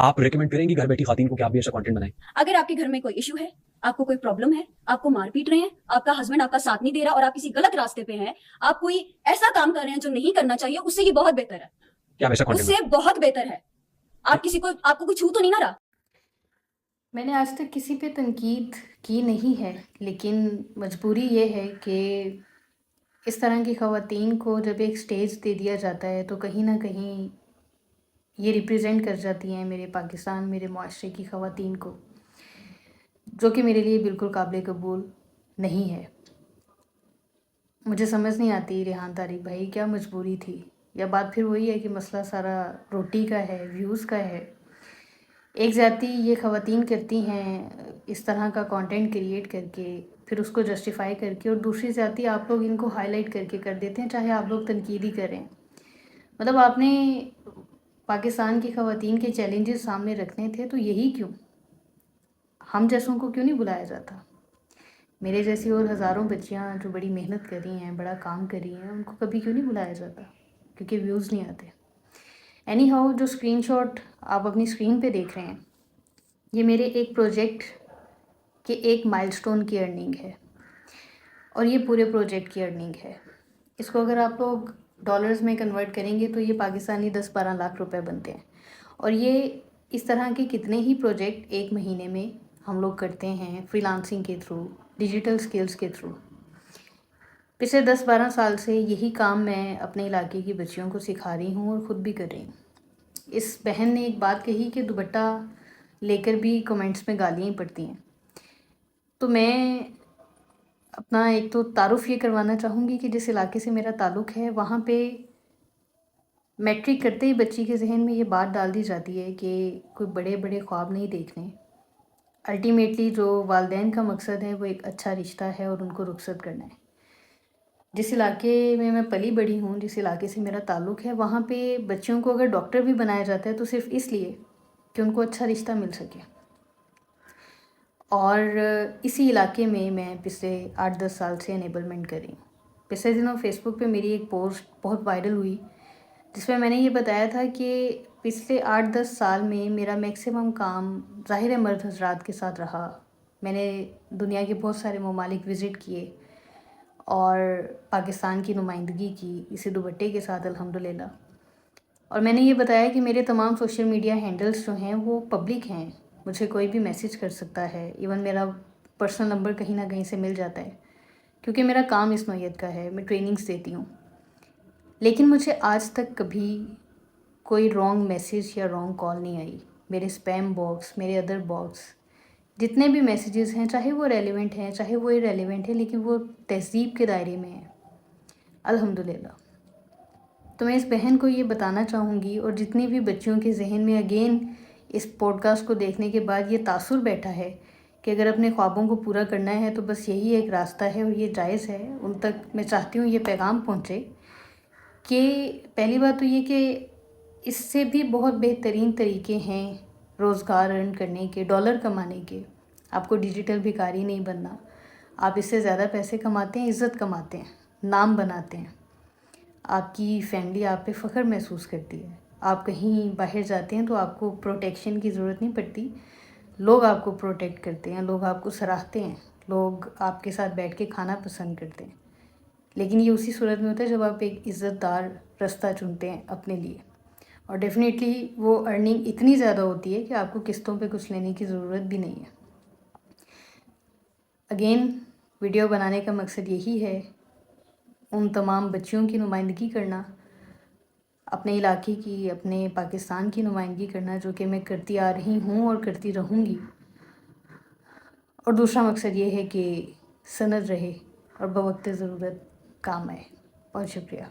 آپ ریکمینڈ کریں گی گھر بیٹھی خواتین کو کہ آپ بھی ایسا کانٹینٹ بنائیں؟ اگر آپ کے گھر میں کوئی ایشو ہے، آپ کو کوئی پرابلم ہے، آپ کو مار پیٹ رہے ہیں، آپ کا ہسبینڈ آپ کا ساتھ نہیں دے رہا اور آپ کسی غلط راستے پہ ہیں، آپ کوئی ایسا کام کر رہے ہیں جو نہیں کرنا چاہیے، اس سے یہ بہت بہتر ہے، کہ آپ ایسا اس کانٹینٹ سے بہت بہتر ہے. آپ کو کوئی چھو تو نہیں نہ رہا. میں نے آج تک کسی پہ تنقید کی نہیں ہے، لیکن مجبوری یہ ہے کہ اس طرح کی خواتین کو جب ایک سٹیج دے دیا جاتا ہے تو کہیں نہ کہیں یہ ریپریزنٹ کر جاتی ہیں میرے پاکستان، میرے معاشرے کی خواتین کو، جو کہ میرے لیے بالکل قابل قبول نہیں ہے. مجھے سمجھ نہیں آتی ریحان طارق بھائی کیا مجبوری تھی، یا بات پھر وہی ہے کہ مسئلہ سارا روٹی کا ہے، ویوز کا ہے. ایک ذاتی یہ خواتین کرتی ہیں اس طرح کا کانٹینٹ کریٹ کر کے، پھر اس کو جسٹیفائی کر کے، اور دوسری ذاتی آپ لوگ ان کو ہائی لائٹ کر کے کر دیتے ہیں، چاہے آپ لوگ تنقید ہی کریں. مطلب آپ نے پاکستان کی خواتین کے چیلنجز سامنے رکھنے تھے تو یہی کیوں؟ ہم جیسوں کو کیوں نہیں بلایا جاتا؟ میرے جیسی اور ہزاروں بچیاں جو بڑی محنت کر رہی ہیں، بڑا کام کر رہی ہیں، ان کو کبھی کیوں نہیں بلایا جاتا؟ کیونکہ ویوز نہیں آتے. اینی ہاؤ، جو اسکرین شاٹ آپ اپنی اسکرین پہ دیکھ رہے ہیں، یہ میرے ایک پروجیکٹ کے ایک مائل سٹون کی ارننگ ہے، اور یہ پورے پروجیکٹ کی ارننگ ہے. اس کو اگر آپ لوگ ڈالرز میں کنورٹ کریں گے تو یہ پاکستانی 10-12 لاکھ روپے بنتے ہیں. اور یہ اس طرح کے کتنے ہی پروجیکٹ ایک مہینے میں ہم لوگ کرتے ہیں فری لانسنگ کے تھرو، ڈیجیٹل سکلز کے تھرو. پچھلے 10-12 سال سے یہی کام میں اپنے علاقے کی بچیوں کو سکھا رہی ہوں اور خود بھی کر رہی ہوں. اس بہن نے ایک بات کہی کہ دوپٹہ لے کر بھی کمنٹس میں گالیاں ہی پڑتی ہیں. تو میں اپنا ایک تو تعارف یہ کروانا چاہوں گی کہ جس علاقے سے میرا تعلق ہے، وہاں پہ میٹرک کرتے ہی بچی کے ذہن میں یہ بات ڈال دی جاتی ہے کہ کوئی بڑے بڑے خواب نہیں دیکھنے. الٹیمیٹلی جو والدین کا مقصد ہے وہ ایک اچھا رشتہ ہے اور ان کو رخصت کرنا ہے. جس علاقے میں پلی بڑھی ہوں، جس علاقے سے میرا تعلق ہے، وہاں پہ بچیوں کو اگر ڈاکٹر بھی بنایا جاتا ہے تو صرف اس لیے کہ ان کو اچھا رشتہ مل سکے. اور اسی علاقے میں پچھلے 8-10 سال سے انیبلمنٹ کر رہی ہوں. پچھلے دنوں فیس بک پہ میری ایک پوسٹ بہت وائرل ہوئی جس میں نے یہ بتایا تھا کہ پچھلے 8-10 سال میں میرا میکسیمم کام ظاہر مرد حضرات کے ساتھ رہا. میں نے دنیا کے بہت سارے ممالک وزٹ کیے اور پاکستان کی نمائندگی کی اسی دوپٹے کے ساتھ الحمدللہ. اور میں نے یہ بتایا کہ میرے تمام سوشل میڈیا ہینڈلز جو ہیں وہ پبلک ہیں، مجھے کوئی بھی میسیج کر سکتا ہے، ایون میرا پرسنل نمبر کہیں نہ کہیں سے مل جاتا ہے، کیونکہ میرا کام اس نوعیت کا ہے، میں ٹریننگز دیتی ہوں. لیکن مجھے آج تک کبھی کوئی رانگ میسیج یا رانگ کال نہیں آئی. میرے اسپیم باکس، میرے ادر باکس، جتنے بھی میسیجز ہیں، چاہے وہ ریلیونٹ ہیں چاہے وہ ارریلیونٹ ہیں، لیکن وہ تہذیب کے دائرے میں ہیں الحمدللہ. تو میں اس بہن کو یہ بتانا چاہوں گی، اور جتنی بھی بچیوں کے ذہن میں اگین اس پوڈ کاسٹ کو دیکھنے کے بعد یہ تاثر بیٹھا ہے کہ اگر اپنے خوابوں کو پورا کرنا ہے تو بس یہی ایک راستہ ہے اور یہ جائز ہے، ان تک میں چاہتی ہوں یہ پیغام پہنچے کہ پہلی بات تو یہ کہ اس سے بھی بہت بہترین طریقے ہیں روزگار ارن کرنے کے، ڈالر کمانے کے. آپ کو ڈیجیٹل بھکاری نہیں بننا. آپ اس سے زیادہ پیسے کماتے ہیں، عزت کماتے ہیں، نام بناتے ہیں، آپ کی فیملی آپ پہ فخر محسوس کرتی ہے. آپ کہیں باہر جاتے ہیں تو آپ کو پروٹیکشن کی ضرورت نہیں پڑتی، لوگ آپ کو پروٹیکٹ کرتے ہیں، لوگ آپ کو سراہتے ہیں، لوگ آپ کے ساتھ بیٹھ کے کھانا پسند کرتے ہیں. لیکن یہ اسی صورت میں ہوتا ہے جب آپ ایک عزت دار رستہ چنتے ہیں اپنے لیے. اور ڈیفینیٹلی وہ ارننگ اتنی زیادہ ہوتی ہے کہ آپ کو قسطوں پہ کچھ لینے کی ضرورت بھی نہیں ہے. اگین ویڈیو بنانے کا مقصد یہی ہے، ان تمام بچیوں کی نمائندگی کرنا، اپنے علاقے کی، اپنے پاکستان کی نمائندگی کرنا، جو کہ میں کرتی آ رہی ہوں اور کرتی رہوں گی. اور دوسرا مقصد یہ ہے کہ سند رہے اور بوقت ضرورت کام آئے. بہت شکریہ.